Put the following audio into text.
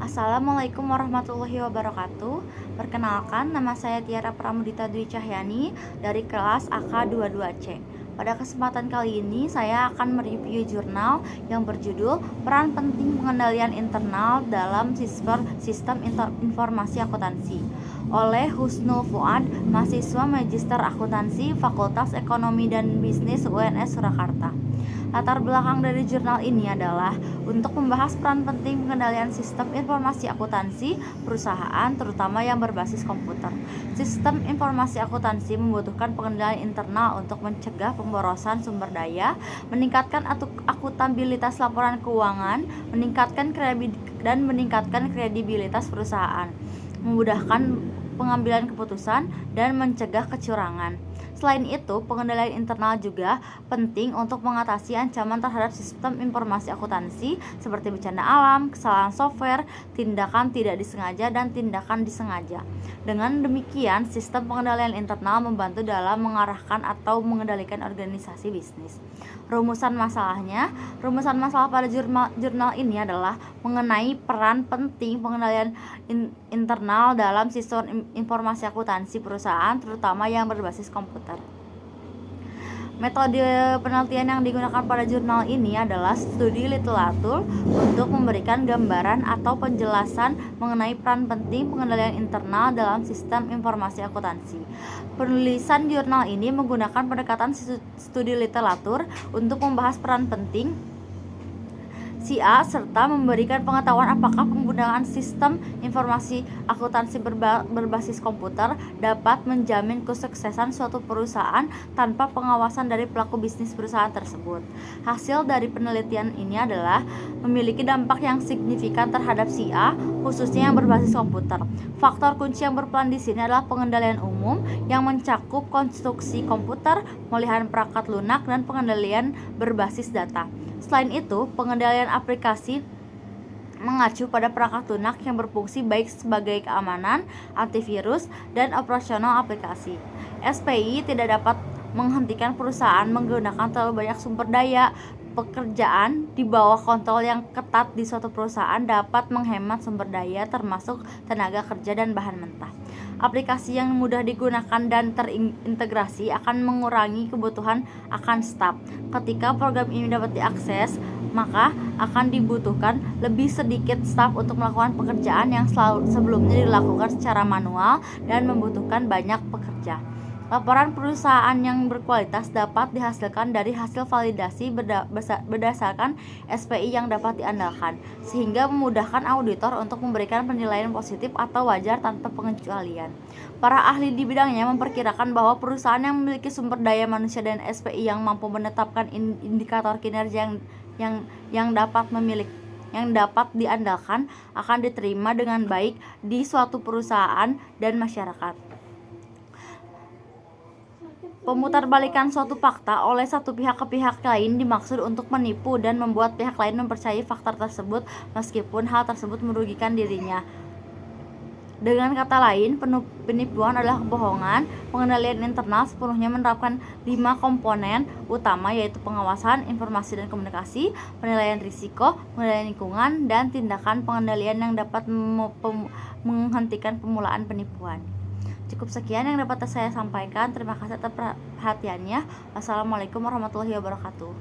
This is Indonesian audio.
Assalamualaikum warahmatullahi wabarakatuh. Perkenalkan, nama saya Tiara Pramudita Dwi Cahyani dari kelas AK22C. Pada kesempatan kali ini saya akan mereview jurnal yang berjudul Peran Penting Pengendalian Internal dalam Sistem Informasi Akuntansi oleh Husnul Fuad, mahasiswa Magister Akuntansi Fakultas Ekonomi dan Bisnis UNS Surakarta. Latar belakang dari jurnal ini adalah untuk membahas peran penting pengendalian sistem informasi akuntansi perusahaan, terutama yang berbasis komputer. Sistem informasi akuntansi membutuhkan pengendalian internal untuk mencegah pemborosan sumber daya, meningkatkan akuntabilitas laporan keuangan, meningkatkan kredibilitas perusahaan, memudahkan pengambilan keputusan, dan mencegah kecurangan. Selain itu, pengendalian internal juga penting untuk mengatasi ancaman terhadap sistem informasi akuntansi seperti bencana alam, kesalahan software, tindakan tidak disengaja, dan tindakan disengaja. Dengan demikian, sistem pengendalian internal membantu dalam mengarahkan atau mengendalikan organisasi bisnis. Rumusan masalah pada jurnal ini adalah mengenai peran penting pengendalian internal dalam sistem informasi akuntansi perusahaan, terutama yang berbasis komputer. Metode penelitian yang digunakan pada jurnal ini adalah studi literatur untuk memberikan gambaran atau penjelasan mengenai peran penting pengendalian internal dalam sistem informasi akuntansi. Penulisan jurnal ini menggunakan pendekatan studi literatur untuk membahas peran penting SIA serta memberikan pengetahuan apakah penggunaan sistem informasi akuntansi berbasis komputer dapat menjamin kesuksesan suatu perusahaan tanpa pengawasan dari pelaku bisnis perusahaan tersebut. Hasil dari penelitian ini adalah memiliki dampak yang signifikan terhadap SIA, khususnya yang berbasis komputer. Faktor kunci yang berperan di sini adalah pengendalian umum yang mencakup konstruksi komputer, pemulihan perangkat lunak, dan pengendalian berbasis data. Selain itu, pengendalian aplikasi mengacu pada perangkat lunak yang berfungsi baik sebagai keamanan, antivirus, dan operasional aplikasi. SPI tidak dapat menghentikan perusahaan menggunakan terlalu banyak sumber daya. Pekerjaan di bawah kontrol yang ketat di suatu perusahaan dapat menghemat sumber daya termasuk tenaga kerja dan bahan mentah. Aplikasi yang mudah digunakan dan terintegrasi akan mengurangi kebutuhan akan staf. Ketika program ini dapat diakses, maka akan dibutuhkan lebih sedikit staf untuk melakukan pekerjaan yang sebelumnya dilakukan secara manual dan membutuhkan banyak pekerja. Laporan perusahaan yang berkualitas dapat dihasilkan dari hasil validasi berdasarkan SPI yang dapat diandalkan, sehingga memudahkan auditor untuk memberikan penilaian positif atau wajar tanpa pengecualian. Para ahli di bidangnya memperkirakan bahwa perusahaan yang memiliki sumber daya manusia dan SPI yang mampu menetapkan indikator kinerja yang dapat diandalkan akan diterima dengan baik di suatu perusahaan dan masyarakat. Pemutarbalikan suatu fakta oleh satu pihak ke pihak lain dimaksud untuk menipu dan membuat pihak lain mempercayai fakta tersebut meskipun hal tersebut merugikan dirinya. Dengan kata lain, penipuan adalah kebohongan. Pengendalian internal sepenuhnya menerapkan 5 komponen utama, yaitu pengawasan, informasi dan komunikasi, penilaian risiko, pengendalian lingkungan, dan tindakan pengendalian yang dapat menghentikan permulaan penipuan. Cukup sekian yang dapat saya sampaikan. Terima kasih atas perhatiannya. Wassalamualaikum warahmatullahi wabarakatuh.